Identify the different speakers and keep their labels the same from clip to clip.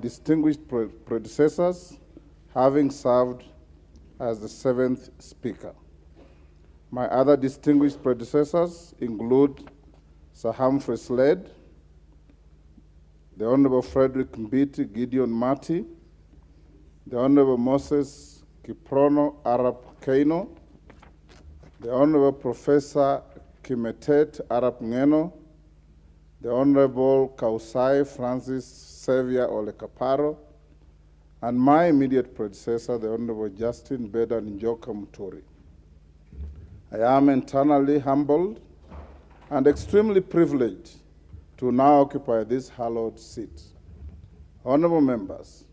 Speaker 1: distinguished predecessors, having served as the 7th Speaker. My other distinguished predecessors include Sir Humphrey Slade, the Honorable Frederick Mbiti Gideon Mati, the Honorable Moses Kiprono Arap Keino, the Honorable Professor Kimetet Arap Ngeno, the Honorable Kausai Francis Xavier Olekaparo, and my immediate predecessor, the Honorable Justin Beda Njoka Muturi. I am eternally humbled and extremely privileged to now occupy this hallowed seat. Honorable members,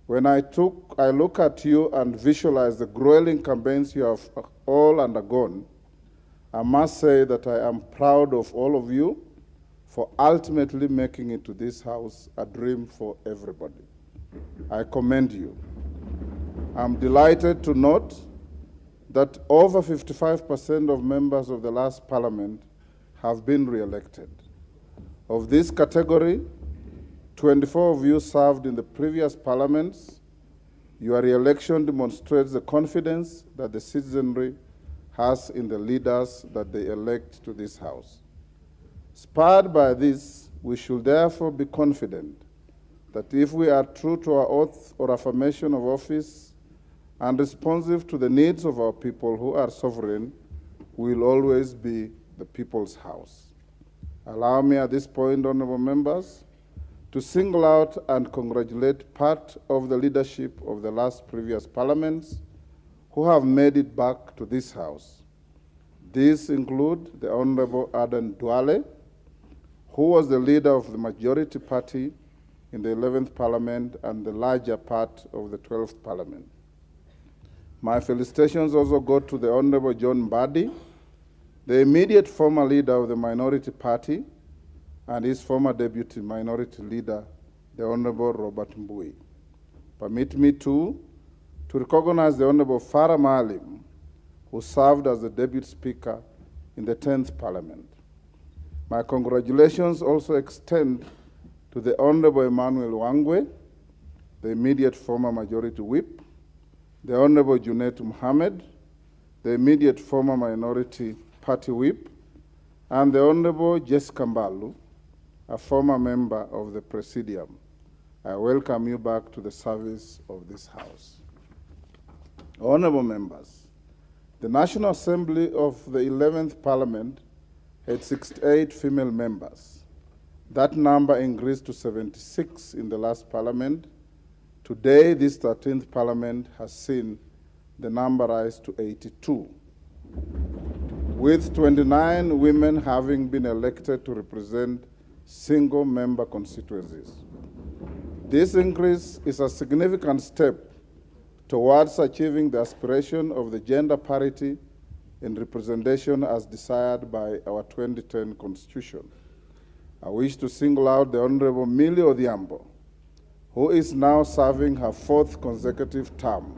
Speaker 1: when I look at you and visualize the grueling campaigns you have all undergone, I must say that I am proud of all of you for ultimately making it to this house a dream for everybody. I commend you. I'm delighted to note that over 55% of members of the last parliament have been re-elected. Of this category, 24 of you served in the previous parliaments. Your re-election demonstrates the confidence that the citizenry has in the leaders that they elect to this house. Spurred by this, we should therefore be confident that if we are true to our oath or affirmation of office and responsive to the needs of our people who are sovereign, we will always be the people's house. Allow me at this point, honorable members, to single out and congratulate part of the leadership of the last previous parliaments who have made it back to this house. These include the Honorable Aden Duale, who was the leader of the majority party in the 11th Parliament and the larger part of the 12th Parliament. My felicitations also go to the Honorable John Mbadi, the immediate former leader of the minority party, and his former deputy minority leader, the Honorable Robert Mbui. Permit me to recognize the Honorable Farah Maalim, who served as the deputy speaker in the 10th Parliament. My congratulations also extend to the Honorable Emmanuel Wangwe, the immediate former majority whip, the Honorable Junet Mohammed, the immediate former minority party whip, and the Honorable Jessica Mbalu, a former member of the Presidium. I welcome you back to the service of this House. Honorable members, the National Assembly of the 11th Parliament had 68 female members. That number increased to 76 in the last Parliament. Today, this 13th Parliament has seen the number rise to 82, with 29 women having been elected to represent single-member constituencies. This increase is a significant step towards achieving the aspiration of the gender parity in representation as desired by our 2010 Constitution. I wish to single out the Honorable Millie Odhiambo, who is now serving her 4th consecutive term.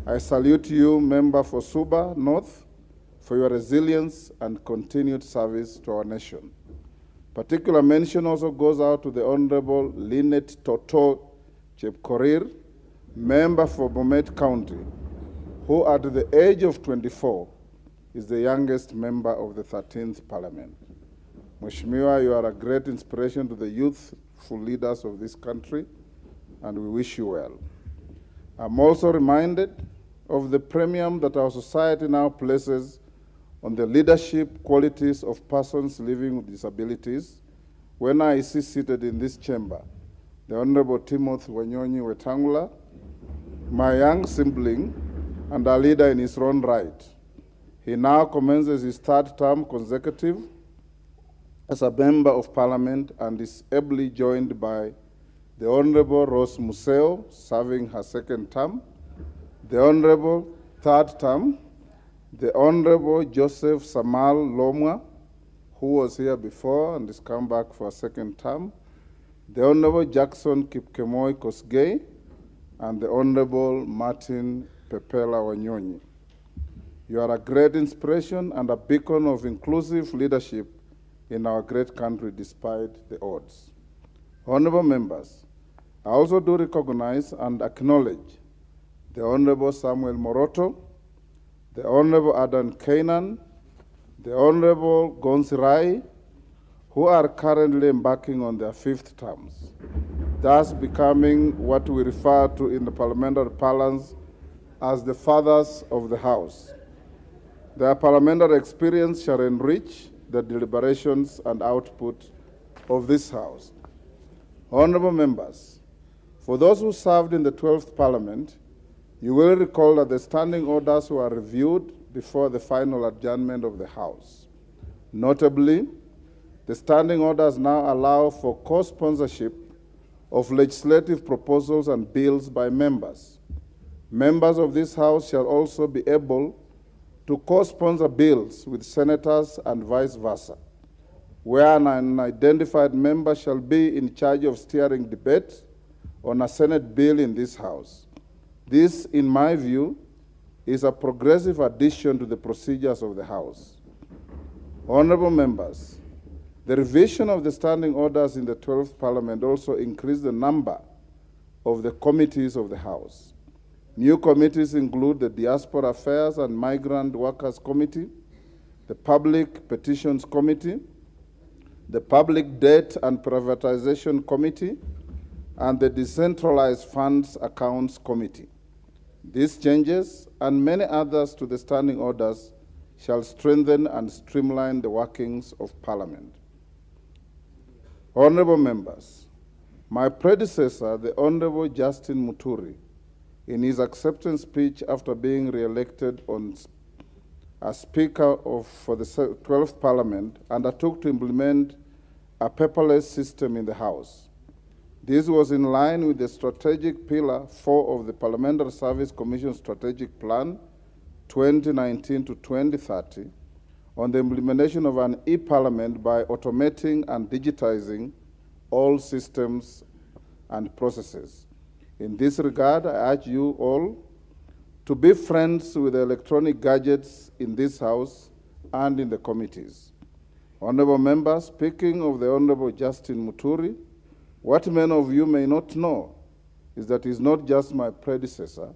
Speaker 1: I salute you, Member for Suba North, for your resilience and continued service to our nation. Particular mention also goes out to the Honorable Lynette Toto Chepkorir, member for Bomet County, who at the age of 24 is the youngest member of the 13th Parliament. Mheshimiwa, you are a great inspiration to the youthful leaders of this country, and we wish you well. I'm also reminded of the premium that our society now places on the leadership qualities of persons living with disabilities when I see seated in this chamber the Honorable Timothy Wetangula, my young sibling and a leader in his own right. He now commences his 3rd term consecutive as a member of Parliament and is ably joined by the Honorable Rose Museo, serving her 2nd term, the Honorable 3rd term, the Honorable Joseph Samal Lomwa, who was here before and has come back for a 2nd term, the Honorable Jackson Kipkemoi Kosgei, and the Honorable Martin Pepela Wanyonyi. You are a great inspiration and a beacon of inclusive leadership in our great country despite the odds. Honorable members, I also do recognize and acknowledge the Honorable Samuel Moroto, the Honorable Adan Kainan, the Honorable Gonsirai, who are currently embarking on their 5th terms, thus becoming what we refer to in the parliamentary parlance as the fathers of the House. Their parliamentary experience shall enrich the deliberations and output of this House. Honorable members, for those who served in the 12th Parliament, you will recall that the standing orders were reviewed before the final adjournment of the House. Notably, the standing orders now allow for co-sponsorship of legislative proposals and bills by members. Members of this House shall also be able to co-sponsor bills with senators and vice versa, where an unidentified member shall be in charge of steering debate on a Senate bill in this House. This, in my view, is a progressive addition to the procedures of the House. Honorable members, the revision of the standing orders in the 12th Parliament also increased the number of the committees of the House. New committees include the Diaspora Affairs and Migrant Workers Committee, the Public Petitions Committee, the Public Debt and Privatization Committee, and the Decentralized Funds Accounts Committee. These changes and many others to the standing orders shall strengthen and streamline the workings of Parliament. Honorable members, my predecessor, the Honorable Justin Muturi, in his acceptance speech after being re-elected as Speaker for the 12th Parliament, undertook to implement a paperless system in the House. This was in line with the strategic pillar 4 of the Parliamentary Service Commission Strategic Plan 2019 to 2030 on the implementation of an e-Parliament by automating and digitizing all systems and processes. In this regard, I urge you all to be friends with the electronic gadgets in this House and in the committees. Honorable members, speaking of the Honorable Justin Muturi, what many of you may not know is that he's not just my predecessor.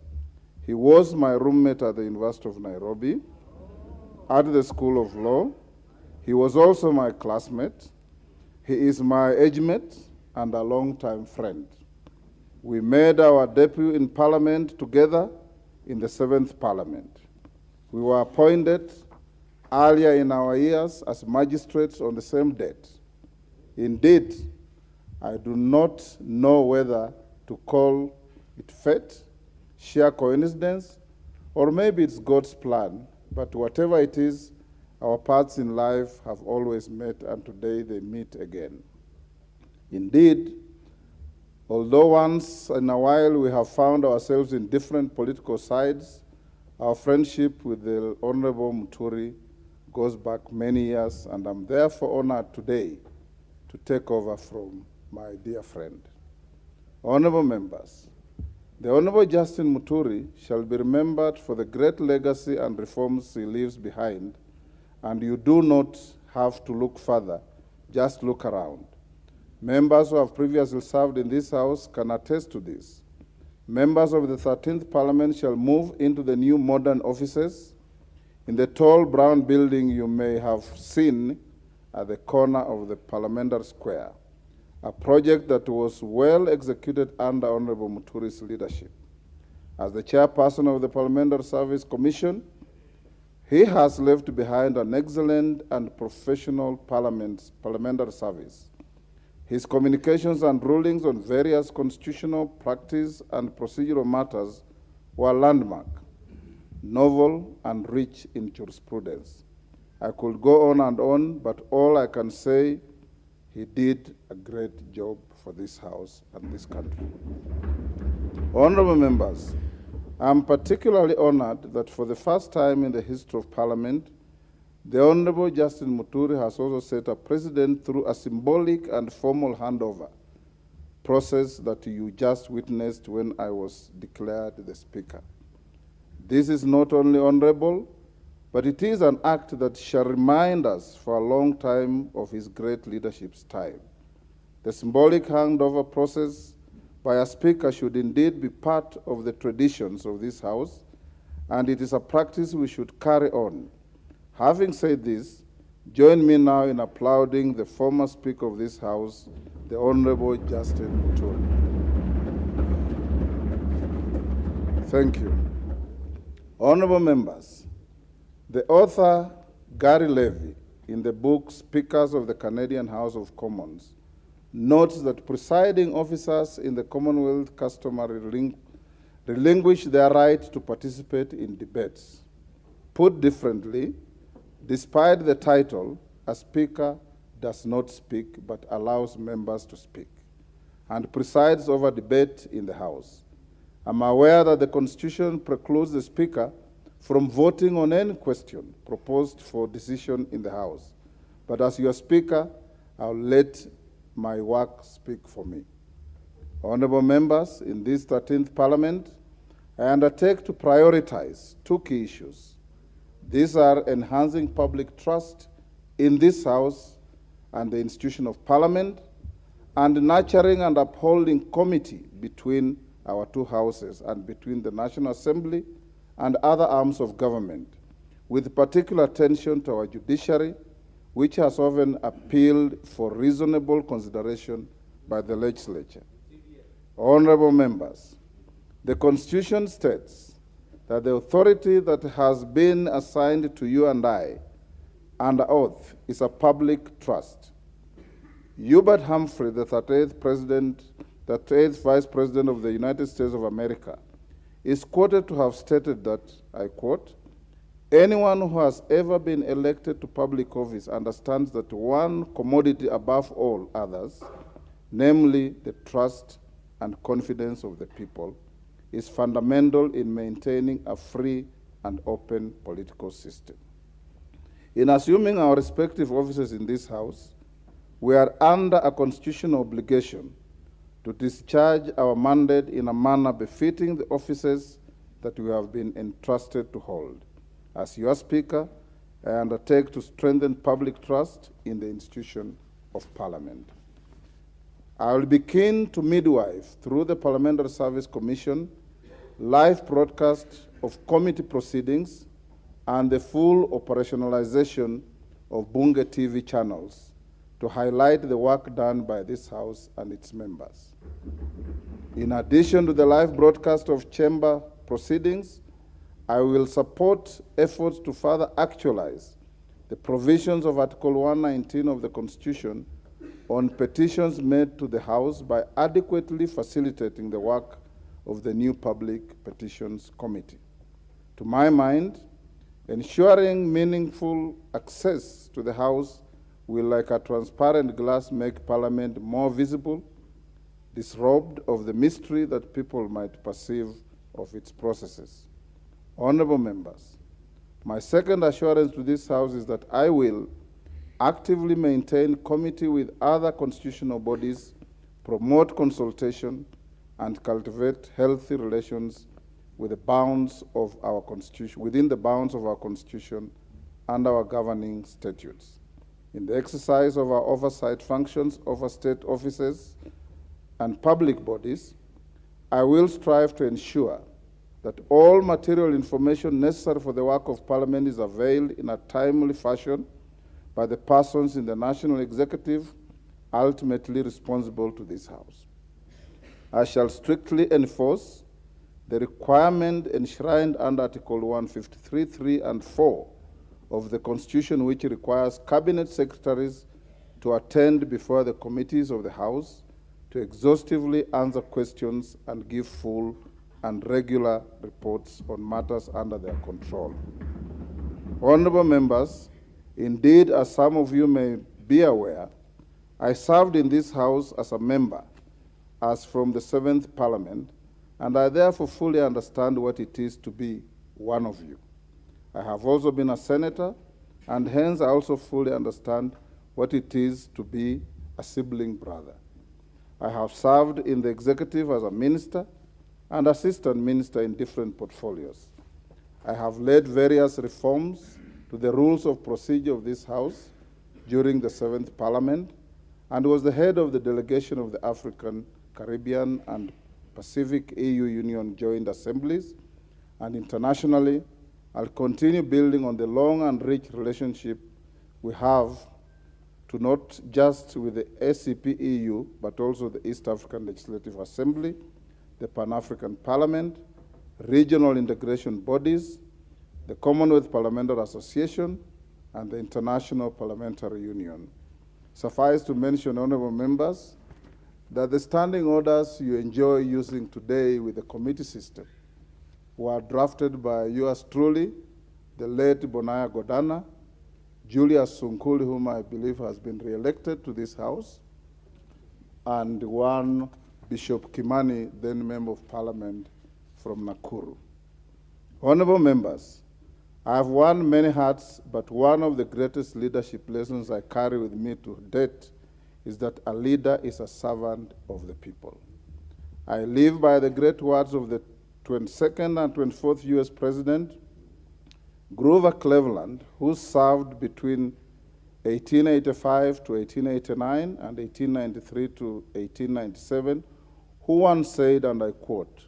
Speaker 1: He was my roommate at the University of Nairobi, at the School of Law. He was also my classmate. He is my age mate and a longtime friend. We made our debut in Parliament together in the 7th Parliament. We were appointed earlier in our years as magistrates on the same date. Indeed, I do not know whether to call it fate, sheer coincidence, or maybe it's God's plan, but whatever it is, our paths in life have always met, and today they meet again. Indeed, although once in a while we have found ourselves in different political sides, our friendship with the Honorable Muturi goes back many years, and I'm therefore honored today to take over from my dear friend. Honorable members, the Honorable Justin Muturi shall be remembered for the great legacy and reforms he leaves behind, and you do not have to look further, just look around. Members who have previously served in this House can attest to this. Members of the 13th Parliament shall move into the new modern offices in the tall brown building you may have seen at the corner of the Parliamentary Square, a project that was well executed under Honorable Muturi's leadership. As the chairperson of the Parliamentary Service Commission, he has left behind an excellent and professional parliamentary service. His communications and rulings on various constitutional, practice, and procedural matters were landmark, novel, and rich in jurisprudence. I could go on, but all I can say, he did a great job for this House and this country. Honorable members, I am particularly honored that for the first time in the history of Parliament, the Honorable Justin Muturi has also set a precedent through a symbolic and formal handover process that you just witnessed when I was declared the Speaker. This is not only honorable, but it is an act that shall remind us for a long time of his great leadership style. The symbolic handover process by a speaker should indeed be part of the traditions of this House, and it is a practice we should carry on. Having said this, join me now in applauding the former Speaker of this House, the Honorable Justin Muturi. Thank you. Honorable members, the author Gary Levy, in the book Speakers of the Canadian House of Commons, notes that presiding officers in the Commonwealth customary relinquish their right to participate in debates. Put differently, despite the title, a speaker does not speak but allows members to speak and presides over debate in the House. I'm aware that the Constitution precludes the Speaker from voting on any question proposed for decision in the House. But as your Speaker, I'll let my work speak for me. Honorable members, in this 13th Parliament, I undertake to prioritize two key issues. These are enhancing public trust in this House and the institution of Parliament, and nurturing and upholding comity between our two houses and between the National Assembly and other arms of government, with particular attention to our judiciary, which has often appealed for reasonable consideration by the legislature. Honorable members, the Constitution states that the authority that has been assigned to you and I under oath is a public trust. Hubert Humphrey, the 38th Vice President of the United States of America, is quoted to have stated that, I quote, "Anyone who has ever been elected to public office understands that one commodity above all others, namely the trust and confidence of the people, is fundamental in maintaining a free and open political system." In assuming our respective offices in this House, we are under a constitutional obligation to discharge our mandate in a manner befitting the offices that we have been entrusted to hold. As your Speaker, I undertake to strengthen public trust in the institution of Parliament. I will be keen to midwife, through the Parliamentary Service Commission, live broadcast of committee proceedings and the full operationalization of Bunge TV channels to highlight the work done by this House and its members. In addition to the live broadcast of chamber proceedings, I will support efforts to further actualize the provisions of Article 119 of the Constitution on petitions made to the House by adequately facilitating the work of the new Public Petitions Committee. To my mind, ensuring meaningful access to the House will, like a transparent glass, make Parliament more visible, disrobed of the mystery that people might perceive of its processes. Honorable members, my second assurance to this House is that I will actively maintain committee with other constitutional bodies, promote consultation, and cultivate healthy relations with the bounds of our Constitution, within the bounds of our Constitution and our governing statutes. In the exercise of our oversight functions over state offices and public bodies, I will strive to ensure that all material information necessary for the work of Parliament is availed in a timely fashion by the persons in the National Executive ultimately responsible to this House. I shall strictly enforce the requirement enshrined under Article 153, 3 and 4 of the Constitution, which requires Cabinet Secretaries to attend before the committees of the House to exhaustively answer questions and give full and regular reports on matters under their control. Honorable members, indeed, as some of you may be aware, I served in this House as a member, as from the 7th Parliament, and I therefore fully understand what it is to be one of you. I have also been a senator, and hence I also fully understand what it is to be a sibling brother. I have served in the executive as a minister and assistant minister in different portfolios. I have led various reforms to the rules of procedure of this House during the 7th Parliament and was the head of the delegation of the African Caribbean, and Pacific EU Union joint assemblies, and internationally, I'll continue building on the long and rich relationship we have to not just with the ACP EU, but also the East African Legislative Assembly, the Pan-African Parliament, regional integration bodies, the Commonwealth Parliamentary Association, and the International Parliamentary Union. Suffice to mention, honorable members, that the standing orders you enjoy using today with the committee system were drafted by yours truly, the late Bonaya Godana, Julius Sunkuli, whom I believe has been re-elected to this House, and one Bishop Kimani, then Member of Parliament from Nakuru. Honorable members, I have worn many hats, but one of the greatest leadership lessons I carry with me to date is that a leader is a servant of the people. I live by the great words of the 22nd and 24th US President, Grover Cleveland, who served between 1885 to 1889 and 1893 to 1897, who once said, and I quote,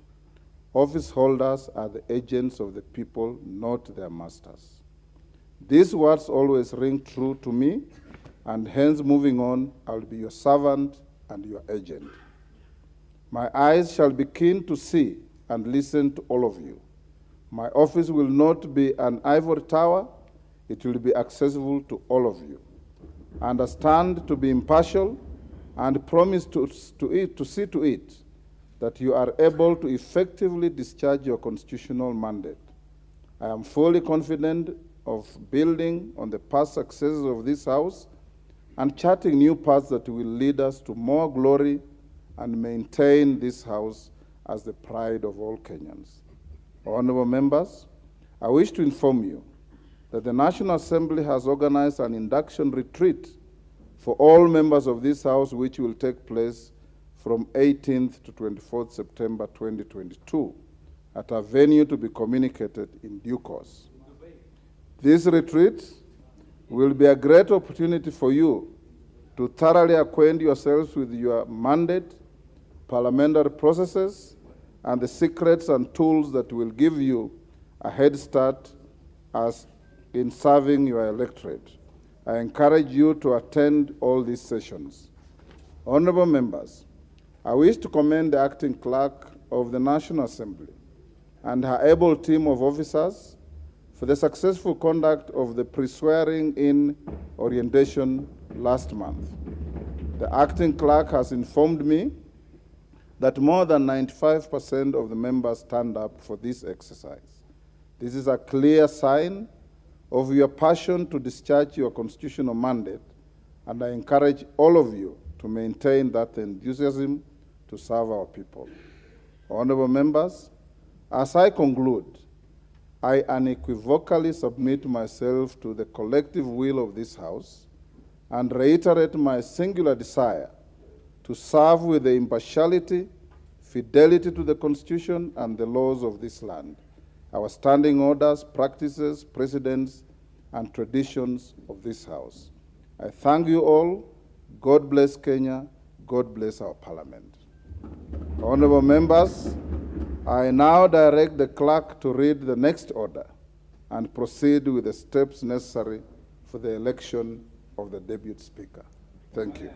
Speaker 1: "Office holders are the agents of the people, not their masters." These words always ring true to me, and hence moving on, I will be your servant and your agent. My eyes shall be keen to see and listen to all of you. My office will not be an ivory tower, it will be accessible to all of you. I understand to be impartial and promise to see to it that you are able to effectively discharge your constitutional mandate. I am fully confident of building on the past successes of this House and charting new paths that will lead us to more glory and maintain this House as the pride of all Kenyans. Honorable members, I wish to inform you that the National Assembly has organized an induction retreat for all members of this House, which will take place from 18th to 24th September 2022 at a venue to be communicated in due course. This retreat will be a great opportunity for you to thoroughly acquaint yourselves with your mandate, parliamentary processes, and the secrets and tools that will give you a head start as in serving your electorate. I encourage you to attend all these sessions. Honorable members, I wish to commend the acting clerk of the National Assembly and her able team of officers for the successful conduct of the pre-swearing in orientation last month. The acting clerk has informed me that more than 95% of the members turned up for this exercise. This is a clear sign of your passion to discharge your constitutional mandate, and I encourage all of you to maintain that enthusiasm to serve our people. Honorable members, as I conclude, I unequivocally submit myself to the collective will of this House and reiterate my singular desire to serve with the impartiality, fidelity to the Constitution and the laws of this land, our standing orders, practices, precedents, and traditions of this House. I thank you all. God bless Kenya. God bless our Parliament. Honorable members, I now direct the clerk to read the next order and proceed with the steps necessary for the election of the Deputy Speaker. Thank you.